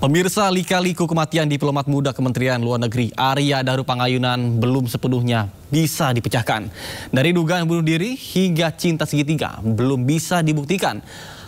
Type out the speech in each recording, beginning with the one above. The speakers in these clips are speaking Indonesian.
Pemirsa, lika-liku kematian diplomat muda Kementerian Luar Negeri Arya Daru Pangayunan belum sepenuhnya bisa dipecahkan. Dari dugaan bunuh diri hingga cinta segitiga belum bisa dibuktikan.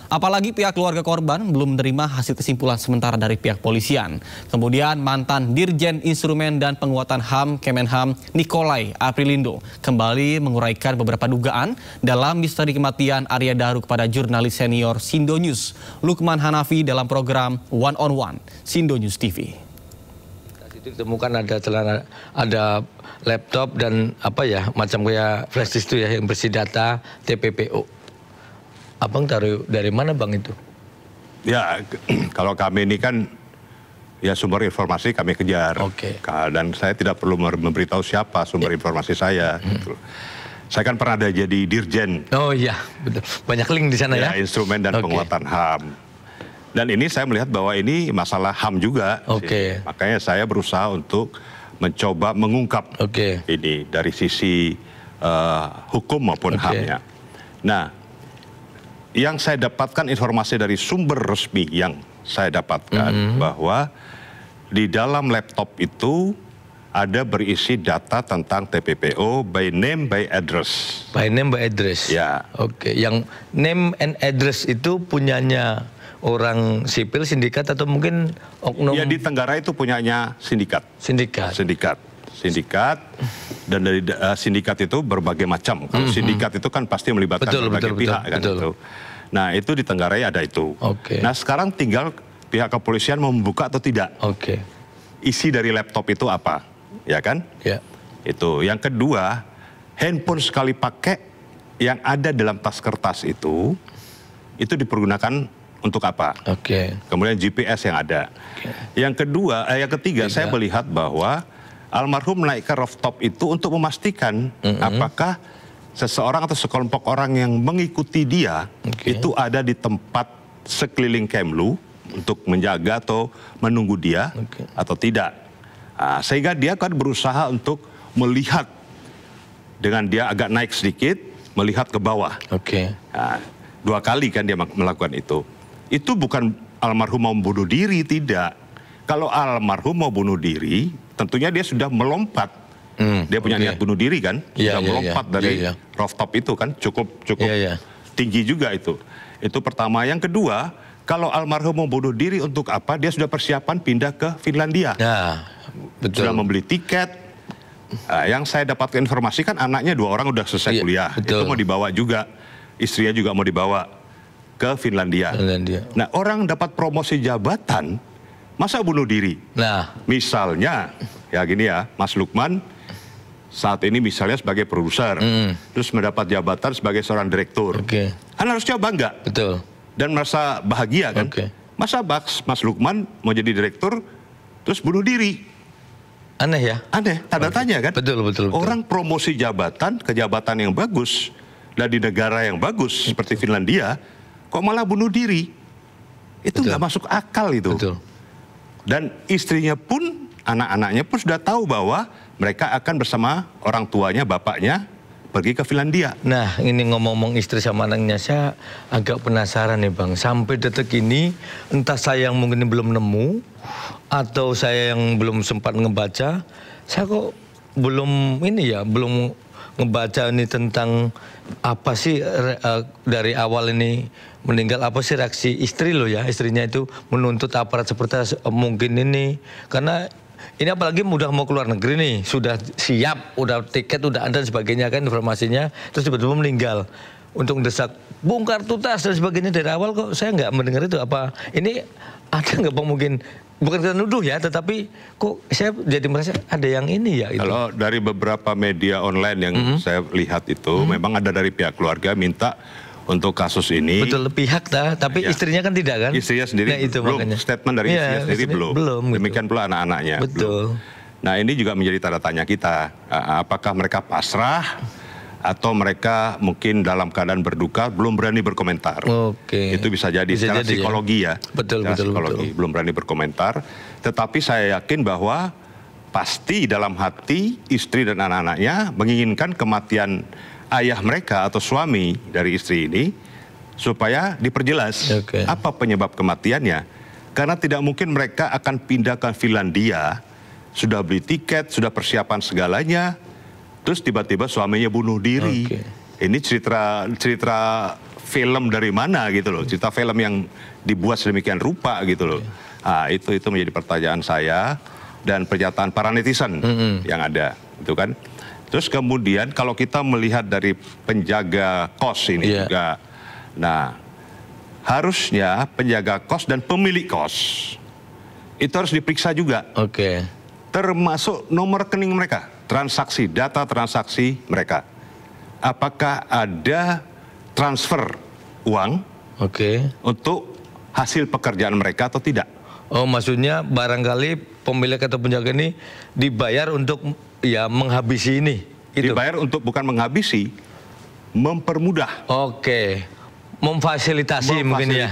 Apalagi pihak keluarga korban belum menerima hasil kesimpulan sementara dari pihak polisian. Kemudian mantan Dirjen Instrumen dan Penguatan HAM Kemenham Nikolai Aprilindo kembali menguraikan beberapa dugaan dalam misteri kematian Arya Daru kepada jurnalis senior Sindo News Lukman Hanafi dalam program One on One Sindo News TV. Itu ditemukan ada laptop dan macam kayak flash disk itu ya yang berisi data TPPO. Abang dari mana bang itu? Ya, kalau kami ini kan ya sumber informasi kami kejar. Oke. Dan saya tidak perlu memberitahu siapa sumber informasi saya. Gitu. Saya kan pernah ada jadi dirjen. Oh iya, betul. Banyak link di sana ya? Instrumen dan penguatan HAM. Dan ini saya melihat bahwa ini masalah HAM juga. Oke. Makanya saya berusaha untuk mencoba mengungkap ini dari sisi hukum maupun HAM-nya. Nah, yang saya dapatkan informasi dari sumber resmi yang saya dapatkan bahwa di dalam laptop itu ada berisi data tentang TPPO by name by address. By name by address. Ya. Oke. Yang name and address itu punyanya orang sipil, sindikat atau mungkin oknum? Ya, di Tenggara itu punyanya sindikat. Sindikat. Sindikat dan dari sindikat itu berbagai macam. Kalau sindikat itu kan pasti melibatkan berbagai pihak kan itu. Nah, itu di Tenggarai ada itu. Nah, sekarang tinggal pihak kepolisian mau membuka atau tidak. Isi dari laptop itu apa? Ya kan? Ya. Itu. Yang kedua, handphone sekali pakai yang ada dalam tas kertas itu dipergunakan untuk apa? Kemudian GPS yang ada. Yang ketiga, saya melihat bahwa almarhum menaikkan rooftop itu untuk memastikan apakah seseorang atau sekelompok orang yang mengikuti dia itu ada di tempat sekeliling Kemlu untuk menjaga atau menunggu dia atau tidak. Sehingga dia kan berusaha untuk melihat dengan dia agak naik sedikit, melihat ke bawah. 2 kali kan dia melakukan itu. Itu bukan almarhum mau bunuh diri, tidak. Kalau almarhum mau bunuh diri, tentunya dia sudah melompat. Dia punya niat bunuh diri kan, sudah melompat dari rooftop itu kan, cukup tinggi juga itu. Itu pertama. Yang kedua, kalau almarhum mau bunuh diri untuk apa? Dia sudah persiapan pindah ke Finlandia. Sudah membeli tiket. Yang saya dapatkan informasi kan anaknya 2 orang udah selesai kuliah. Itu mau dibawa juga, istrinya juga mau dibawa ke Finlandia. Nah, orang dapat promosi jabatan, masa bunuh diri? Misalnya, ya gini ya, Mas Lukman saat ini misalnya sebagai produser, terus mendapat jabatan sebagai seorang direktur. Kan harusnya bangga. Dan merasa bahagia kan? Masa Mas Lukman mau jadi direktur, terus bunuh diri? Aneh ya? Aneh, tanda tanya kan? Betul. Orang promosi jabatan ke jabatan yang bagus, dan di negara yang bagus seperti Finlandia, kok malah bunuh diri? Itu nggak masuk akal itu. Dan istrinya pun, anak-anaknya pun sudah tahu bahwa mereka akan bersama orang tuanya, bapaknya, pergi ke Finlandia. Nah, ini ngomong-ngomong istri sama anaknya, saya agak penasaran nih Bang. Sampai detik ini, entah saya yang mungkin belum nemu, atau saya yang belum sempat ngebaca, saya kok belum ngebaca ini tentang apa sih dari awal ini meninggal, apa sih reaksi istri loh ya, istrinya itu menuntut aparat seperti mungkin ini, karena ini apalagi udah mau keluar negeri nih, sudah siap, udah tiket, udah ada dan sebagainya kan informasinya, terus tiba-tiba meninggal. Untuk mendesak bongkar tuntas dan sebagainya dari awal kok saya nggak mendengar itu. Apa ini ada nggak Bang, mungkin bukan kita nuduh ya, tetapi kok saya jadi merasa ada yang ini ya itu. Kalau dari beberapa media online yang saya lihat itu memang ada dari pihak keluarga minta untuk kasus ini. Betul, pihak tapi istrinya kan tidak kan? Istrinya sendiri belum, statement dari istrinya sendiri belum. Demikian pula anak-anaknya. Nah, ini juga menjadi tanda tanya kita. Apakah mereka pasrah atau mereka mungkin dalam keadaan berduka belum berani berkomentar? Itu bisa jadi secara psikologi ya. Betul. Belum berani berkomentar. Tetapi saya yakin bahwa pasti dalam hati istri dan anak-anaknya menginginkan kematian ayah mereka atau suami dari istri ini supaya diperjelas apa penyebab kematiannya. Karena tidak mungkin mereka akan pindah ke Finlandia, sudah beli tiket, sudah persiapan segalanya, terus tiba-tiba suaminya bunuh diri. Ini cerita film dari mana gitu loh, cerita film yang dibuat sedemikian rupa gitu loh. Nah, itu menjadi pertanyaan saya dan pernyataan para netizen yang ada, itu kan. Terus kemudian kalau kita melihat dari penjaga kos ini juga, nah harusnya penjaga kos dan pemilik kos itu harus diperiksa juga. Termasuk nomor rekening mereka, transaksi, data transaksi mereka. Apakah ada transfer uang untuk hasil pekerjaan mereka atau tidak? Oh, maksudnya barangkali pemilik atau penjaga ini dibayar untuk ya menghabisi ini. Dibayar untuk bukan menghabisi, mempermudah. Memfasilitasi mungkin ya.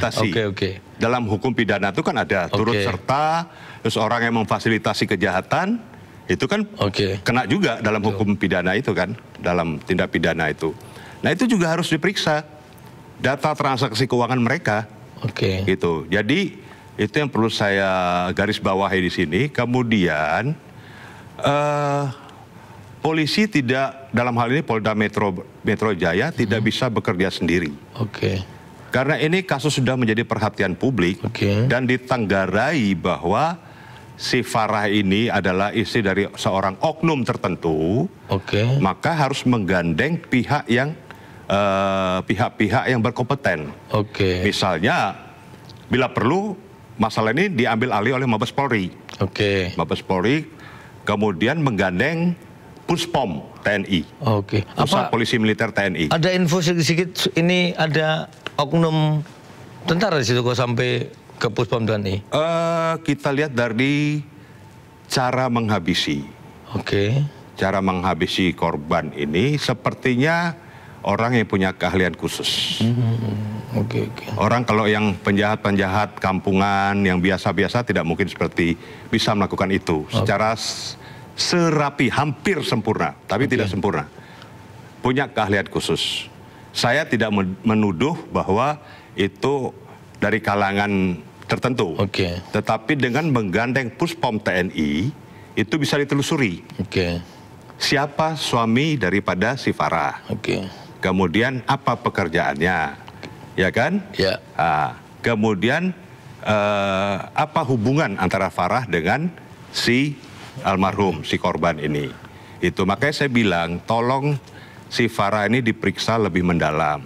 Dalam hukum pidana itu kan ada turut serta, terus orang yang memfasilitasi kejahatan itu kan kena juga dalam hukum pidana itu kan, dalam tindak pidana itu. Nah itu juga harus diperiksa data transaksi keuangan mereka. Gitu. Jadi itu yang perlu saya garis bawahi di sini. Kemudian polisi tidak, dalam hal ini Polda Metro Jaya tidak bisa bekerja sendiri. Karena ini kasus sudah menjadi perhatian publik dan ditenggarai bahwa si Farah ini adalah istri dari seorang oknum tertentu, maka harus menggandeng pihak yang pihak-pihak yang berkompeten. Misalnya, bila perlu masalah ini diambil alih oleh Mabes Polri. Mabes Polri kemudian menggandeng Puspom TNI. Pusat Polisi Militer TNI. Ada info sedikit ini ada oknum tentara di situ kok sampai ke Puspom TNI? Kita lihat dari cara menghabisi. Cara menghabisi korban ini sepertinya orang yang punya keahlian khusus. Orang kalau yang penjahat-penjahat kampungan yang biasa-biasa tidak mungkin seperti bisa melakukan itu secara serapi, hampir sempurna, tapi tidak sempurna. Punya keahlian khusus. Saya tidak menuduh bahwa itu dari kalangan tertentu. Tetapi dengan menggandeng Puspom TNI itu bisa ditelusuri. Siapa suami daripada si Farah? Kemudian apa pekerjaannya, ya kan? Kemudian apa hubungan antara Farah dengan si almarhum, si korban ini? Itu makanya saya bilang, tolong si Farah ini diperiksa lebih mendalam.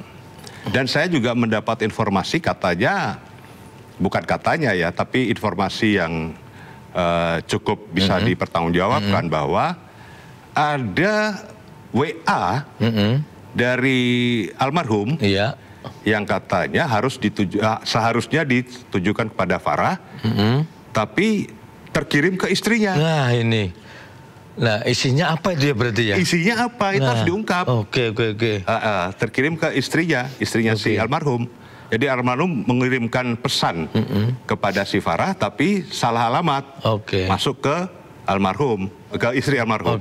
Dan saya juga mendapat informasi katanya, bukan katanya ya, tapi informasi yang cukup bisa dipertanggungjawabkan bahwa ada WA dari almarhum yang katanya seharusnya ditujukan kepada Farah, tapi terkirim ke istrinya. Nah ini, nah isinya apa itu ya berarti ya? Isinya apa itu harus diungkap. Terkirim ke istrinya si almarhum. Jadi almarhum mengirimkan pesan kepada si Farah, tapi salah alamat, masuk ke almarhum, ke istri almarhum.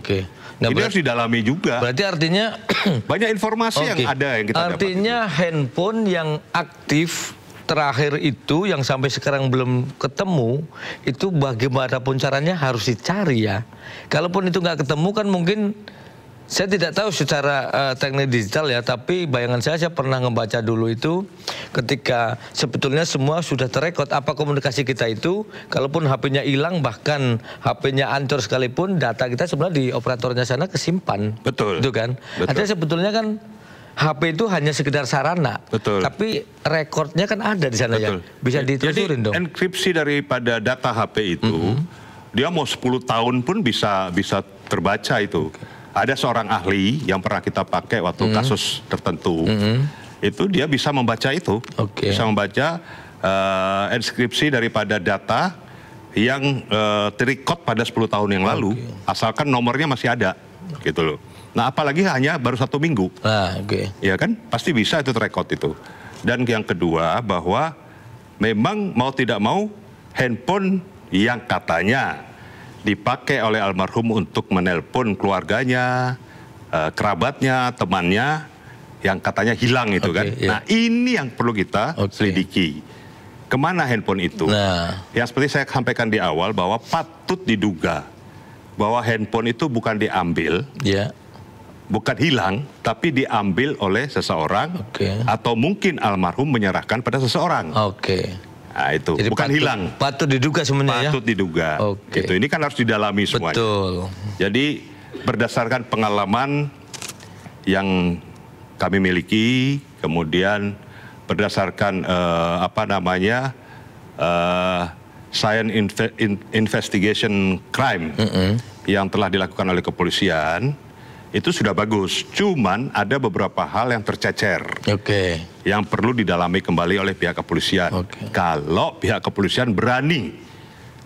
Nah, ini harus didalami juga. Berarti artinya banyak informasi yang ada yang kita dapat. Artinya handphone yang aktif terakhir itu yang sampai sekarang belum ketemu, itu bagaimanapun caranya harus dicari ya. Kalaupun itu nggak ketemu kan mungkin, saya tidak tahu secara teknik digital ya, tapi bayangan saya pernah ngebaca dulu itu ketika sebetulnya semua sudah terekod apa komunikasi kita itu, kalaupun HP-nya hilang bahkan HP-nya hancur sekalipun, data kita sebenarnya di operatornya sana kesimpan. Itu kan. Artinya sebetulnya kan HP itu hanya sekedar sarana, tapi rekodnya kan ada di sana ya, bisa ditelusurin dong. Jadi enkripsi daripada data HP itu, dia mau 10 tahun pun bisa terbaca itu. Ada seorang ahli yang pernah kita pakai waktu kasus tertentu, itu dia bisa membaca itu, bisa membaca enskripsi daripada data yang terrecord pada 10 tahun yang lalu, asalkan nomornya masih ada, gitu loh. Nah apalagi hanya baru 1 minggu, ya kan, pasti bisa itu terrecord itu. Dan yang kedua bahwa memang mau tidak mau handphone yang katanya dipakai oleh almarhum untuk menelpon keluarganya, kerabatnya, temannya yang katanya hilang itu kan. Nah ini yang perlu kita selidiki. kemana handphone itu. Nah, Yang seperti saya sampaikan di awal bahwa patut diduga bahwa handphone itu bukan diambil, ya. bukan hilang, tapi diambil oleh seseorang, atau mungkin almarhum menyerahkan pada seseorang. Nah, itu jadi bukan hilang. Patut diduga sebenarnya. Patut diduga. Gitu. Ini kan harus didalami semuanya. Betul. Jadi berdasarkan pengalaman yang kami miliki, kemudian berdasarkan science investigation crime yang telah dilakukan oleh kepolisian, itu sudah bagus. Cuman ada beberapa hal yang tercecer, yang perlu didalami kembali oleh pihak kepolisian. Kalau pihak kepolisian berani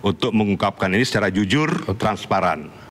untuk mengungkapkan ini secara jujur, transparan.